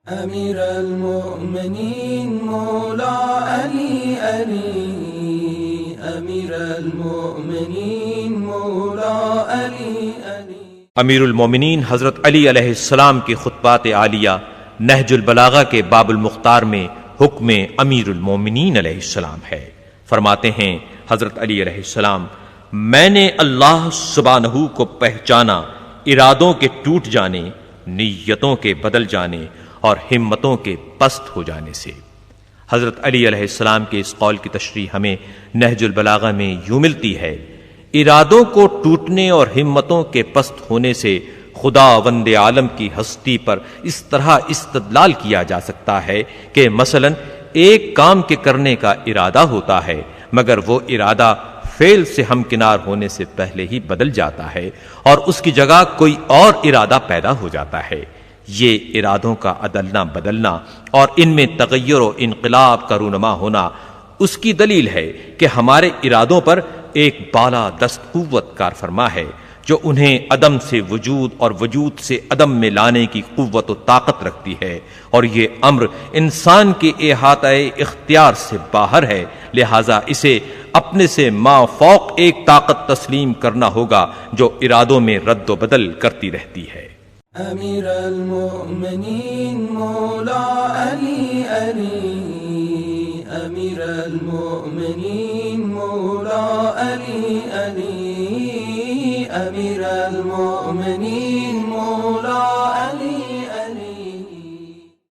امیر المؤمنین مولا علی علی، امیر المؤمنین مولا علی علی۔ امیر المومنین حضرت علی علیہ السلام کے خطبات عالیہ نہج البلاغہ کے باب المختار میں حکم امیر المومنین علیہ السلام ہے۔ فرماتے ہیں حضرت علی علیہ السلام، میں نے اللہ سبحانہ کو پہچانا ارادوں کے ٹوٹ جانے، نیتوں کے بدل جانے اور ہمتوں کے پست ہو جانے سے۔ حضرت علی علیہ السلام کے اس قول کی تشریح ہمیں نہج البلاغہ میں یوں ملتی ہے: ارادوں کو ٹوٹنے اور ہمتوں کے پست ہونے سے خدا وند عالم کی ہستی پر اس طرح استدلال کیا جا سکتا ہے کہ مثلا ایک کام کے کرنے کا ارادہ ہوتا ہے، مگر وہ ارادہ فعل سے ہمکنار ہونے سے پہلے ہی بدل جاتا ہے اور اس کی جگہ کوئی اور ارادہ پیدا ہو جاتا ہے۔ یہ ارادوں کا عدلنا بدلنا اور ان میں تغیر و انقلاب کا رونما ہونا اس کی دلیل ہے کہ ہمارے ارادوں پر ایک بالا دست قوت کار فرما ہے جو انہیں عدم سے وجود اور وجود سے عدم میں لانے کی قوت و طاقت رکھتی ہے، اور یہ امر انسان کے احاطہ اختیار سے باہر ہے، لہذا اسے اپنے سے ما فوق ایک طاقت تسلیم کرنا ہوگا جو ارادوں میں رد و بدل کرتی رہتی ہے۔ امیر المؤمنین مولا علی علی، امیر المؤمنین مولا علی علی، امیر المؤمنین مولا